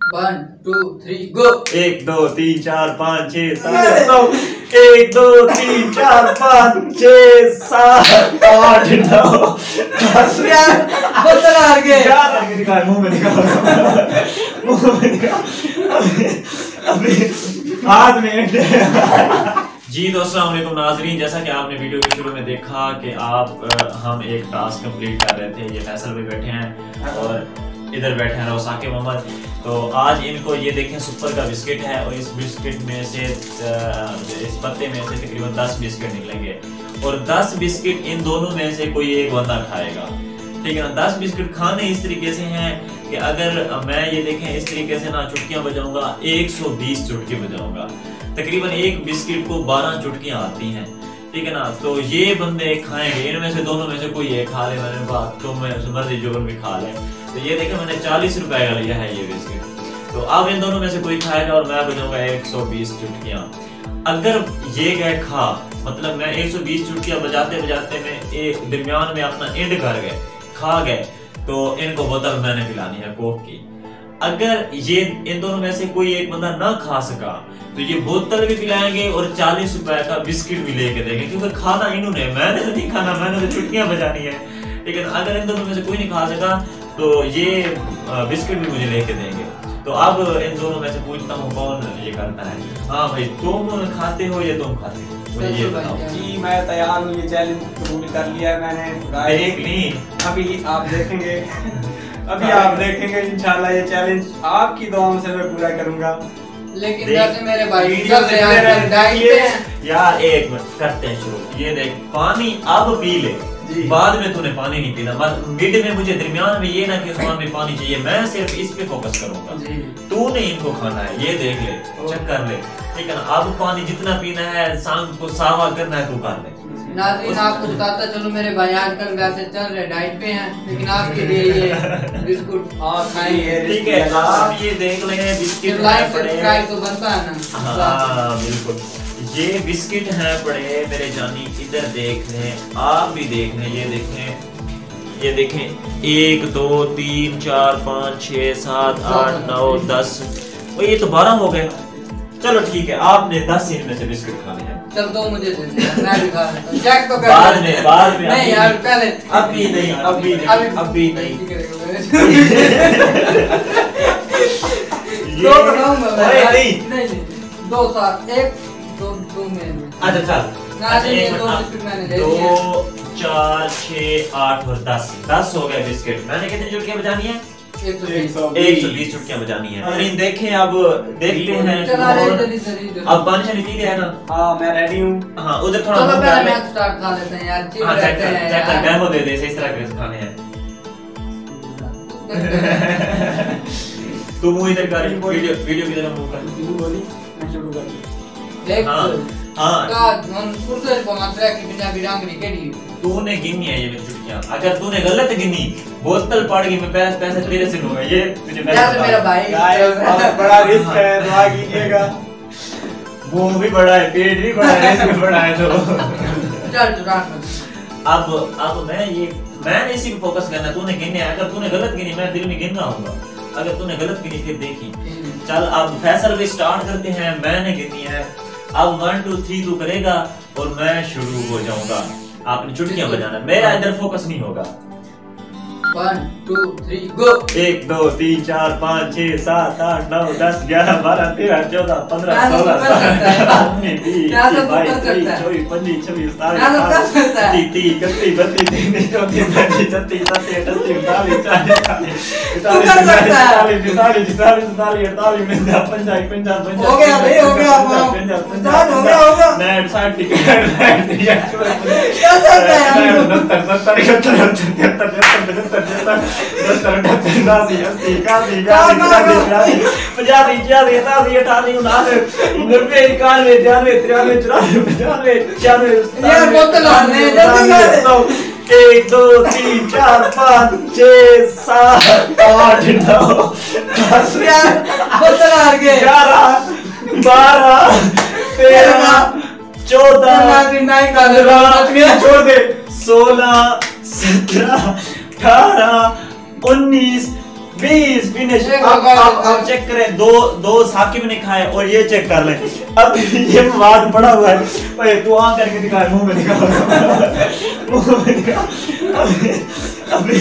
1 2 3 गो। 1 2 3 4 5 6 7 9 1 2 3 4 5 6 7 8 9 10 यार बोतल हार गए। यार आगे दिखा, मुंह में दिखा, मुंह में दिखा, अभी हाथ में। जी दोस्तों, अस्सलाम वालेकुम नाज़रीन। जैसा कि आपने वीडियो के शुरू में देखा कि हम एक टास्क कंप्लीट कर रहे थे। ये फैसल भी बैठे हैं और इधर बैठे हैं रौसाके मोहम्मद। तो आज इनको ये देखें सुपर का बिस्किट है और इस बिस्किट में से इस पत्ते में से तकरीबन 10 बिस्किट निकलेंगे और 10 बिस्किट इन दोनों में से कोई एक बंदा खाएगा, ठीक है ना। 10 बिस्किट खाने इस तरीके से हैं कि अगर मैं ये देखें इस तरीके से ना चुटकियां बजाऊंगा, 120 चुटकी बजाऊंगा। तकरीबन एक बिस्किट को 12 चुटकियां आती हैं, ठीक है ना। तो ये बंदे खाएंगे, इनमें से दोनों में से कोई एक खा ले, मैंने बात तो मैं मर्जी जोबन भी खा ले। तो ये देखें मैंने 40 रुपए का लिया है ये बिस्किट। तो अब इन दोनों में से कोई खाएगा और मैं बजाऊंगा 120 चुटकियां। अगर ये गए खा, मतलब मैं 120 चुटकियां बजाते बजाते में एक दरमियान में अपना एंड कर गए, खा गए, तो इनको बोतल मैंने पिलानी है कोक की। अगर ये इन दोनों में से कोई एक बंदा ना खा सका तो ये बोतल भी पिलाएंगे और 40 रुपए का बिस्किट भी लेके देंगे, क्योंकि खाना इन्होंने, मैंने तो नहीं खाना, मैंने तो चुटकियां बजानी है, ठीक है ना। अगर इन दोनों में से कोई नहीं खा सका तो ये बिस्किट भी मुझे लेके देंगे। तो अब इन दोनों में से पूछता हूँ कौन ये करता है। हाँ भाई, तुम खाते हो या तुम खाते हो, मुझे ये बताओ। जी मैं तैयार हूँ, ये चैलेंज कबूल कर लिया है मैंने। देख ली, अभी आप देखेंगे, अभी आप देखेंगे इंशाल्लाह ये चैलेंज आपकी दुआओं से मैं पूरा करूंगा। लेकिन वैसे मेरे भाई वीडियो सब डाइट पे हैं यार। एक मिनट करते हैं शुरू। ये देख, पानी अब पी ले, बाद में तूने पानी नहीं पीना। मिड में मुझे दरमियान में ये ना कि उस्मान में पानी चाहिए, मैं सिर्फ इस पे फोकस करूंगा। तूने इनको खाना है, ये देख ले, चेक कर ले, ठीक है ना। अब पानी जितना पीना है, शाम को सावा करना है, तू कर ले। नाज़रीन आपको बताता चलो, मेरे भाई आजकल वैसे चल रहे डाइट पे हैं, लेकिन आपके लिए ये बिस्कुट खाएंगे, ठीक है। आप ये देख लें, बिस्किट लाइक सब्सक्राइब तो बनता है ना। हाँ बिल्कुल, ये बिस्किट हैं पड़े मेरे जानी, इधर देख लें, आप भी देख लें, ये देखें, ये देखें 1 2 3 4 5 6 7 8 9 10, ये तो 12 हो गए। चलो ठीक है, आपने 10 इनमें से बिस्किट खाने हैं। चल दो मुझे दे दे, मैं भी खा लेता हूं। चेक तो कर बाद में नहीं यार, पहले अभी नहीं, अभी नहीं दो बनाऊंगा मैं। नहीं दो साथ, एक दो में। अच्छा चल, नाज़रीन 2 बिस्किट मैंने ले लिए। 2 4 6 8 और 10 हो गए बिस्किट। मैंने कितनी चुटकियां बजानी है? 120 चुटकियां बजानी है। नाज़रीन देखें, अब देखते हैं। अब पानी शानी पी गया ना? हाँ मैं रेडी हूँ। हाँ उधर थोड़ा चलो पहले मैच स्टार्ट खा लेते हैं यार। हाँ चेक कर, डेमो दे दे इस तरह के खाने हैं। तू मुंह इधर कर, वीडियो की तरफ मुंह कर। बोली मैं शुरू कर दूँ। देख हाँ का हम कुर्ते को मात्रा की पंजाबी डांगरी केडी तूने गिनी है ये चुटकियां। अगर तूने गलत गिनी, बोतल पड़ गई, मैं पैसे तेरे से लूंगा। ये तुझे यार मेरा भाई बड़ा रिस्क है, दुआ कीजिएगा। मुंह भी बड़ा है, पेट भी बड़ा है, रिस्क भी बड़ा है। तो चल अब मैंने इसी पे फोकस करना। तूने गिने, अगर तूने गलत गिनी मैं दिल में गिन रहा हूँ, अगर तूने गलत गिनी फिर देखी। चल अब फैसल भी स्टार्ट करते हैं। मैंने गिनी है, अब 1 2 3 तू करेगा और मैं शुरू हो जाऊंगा। आपने चुटकियां बजाना, मेरा इधर फोकस नहीं होगा। 1 2 3 गो। 1 2 3 4 5 6 7 8 9 10 11 12 13 14 15 16 17 18 19 20 21 22 23 24 25 26 27 28 29 30 31 32 33 34 35 36 हो गया भाई, हो गया। स्टार्ट हो गया। नेट साइड टिकट क्या चल रहा है? 1 2 3 4 5 6 7 8 9 10 बोतल हार गए। 11 12 13 14 15 छोड़ दे, 16 17 18 19 20 फिनिश। अब चेक करें, दो साकिब ने खाए और ये चेक कर ले। अब ये बात पड़ा हुआ है। ओए तू आंख करके दिखा, मुंह में दिखा, मुंह में दिखा। अभी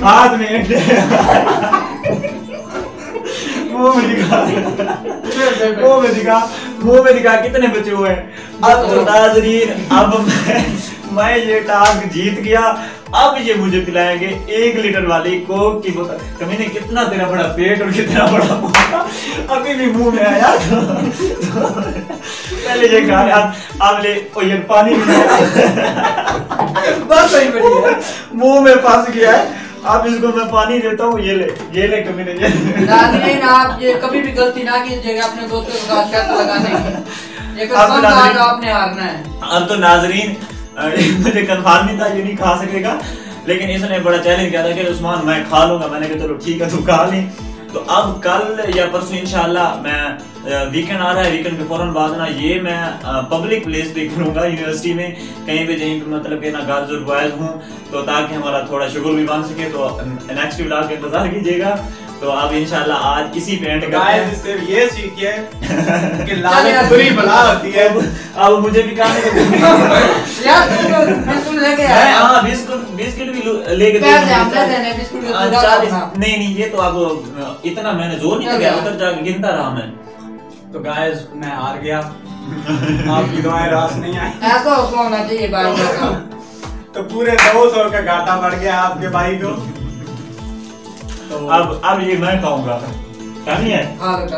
हाथ में मुंह में दिखा, मुंह में दिखा, मुंह में दिखा कितने बचे हुए हैं। अब तो नाज़रीन, अब मैं ये टास्क जीत गया। अब ये मुझे पिलाएंगे 1 लीटर वाली कोक की बोतल। कमीने कितना तेरा बड़ा पेट और कितना बड़ा मुंह, अभी भी मुंह में आया। पहले ये खा, अब ले। ओ ये पानी बस सही बढ़िया मुंह में फंस गया है। अब इसको मैं पानी देता हूँ। ये ले कमीने, ये नाज़रीन, आप ये कभी भी गलती ना कीजिएगा अपने दोस्तों के साथ शर्त लगाने की। ये कसम आज आपने हारना है। अब तो नाज़रीन मुझे कंफर्म नहीं था ये नहीं खा सकेगा, लेकिन इसने बड़ा चैलेंज किया था कि उस्मान मैं खा लूंगा। मैंने कहा चलो ठीक है तू खा ले। तो अब कल या परसों इंशाल्लाह मैं वीकेंड आ रहा है, वीकेंड के फौरन बाद ना ये मैं पब्लिक प्लेस पे करूंगा, यूनिवर्सिटी में कहीं पे जहीं पे मतलब कि ना गर्ल्स और बॉयज हूँ, तो ताकि हमारा थोड़ा शुगर भी बन सके। तो नेक्स्ट व्लॉग का इंतजार कीजिएगा। तो अब इंशाल्लाह आज इसी पेंट का इससे ये सीखिए कि लालच बुरी बला होती है। अब मुझे भी खाने को यार बिस्कुट लेके आया। हां बिस्कुट भी लेके नहीं ये तो अब इतना मैंने जोर नहीं लगाया, उधर जाके गिनता रहा मैं। तो गाइस मैं हार गया। आपकी दुआएं रास नहीं आई। ऐसा होना चाहिए भाई का। तो पूरे 200 का घाटा पड़ गया आपके भाई को। तो अब ये मैं खाऊंगा, नहीं है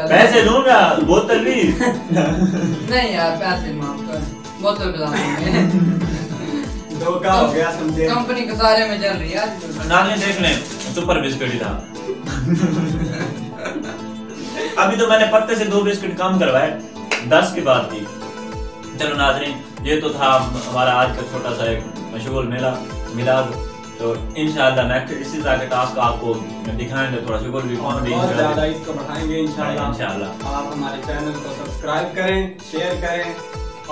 पैसे दूंगा, बोतल भी नहीं यार, पैसे माफ कर, बोतल पिला धोखा हो गया समझे। कंपनी के सारे में चल रही है। नानी देख ले, सुपर बिस्किट ही था। अभी तो मैंने पत्ते से 2 बिस्किट कम करवाए, 10 के बाद थी। चलो नाज़रीन, ये तो था हमारा आज का छोटा सा एक मशगूल मेला मिलाद। तो इंशाल्लाह नेक्स्ट इसी तरह के टास्क आपको दिखाएंगे, थोड़ा शुगर भी और बहुत ज्यादा इसको बढ़ाएंगे इंशाल्लाह। आप हमारे चैनल को सब्सक्राइब करें, शेयर करें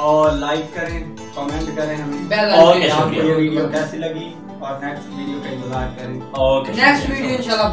और लाइक करें, कमेंट करें हमें। और आपको ये वीडियो कैसी लगी और नेक्स्ट वीडियो का इंतजार करें। ओके, नेक्स्ट वीडियो इंशाल्लाह।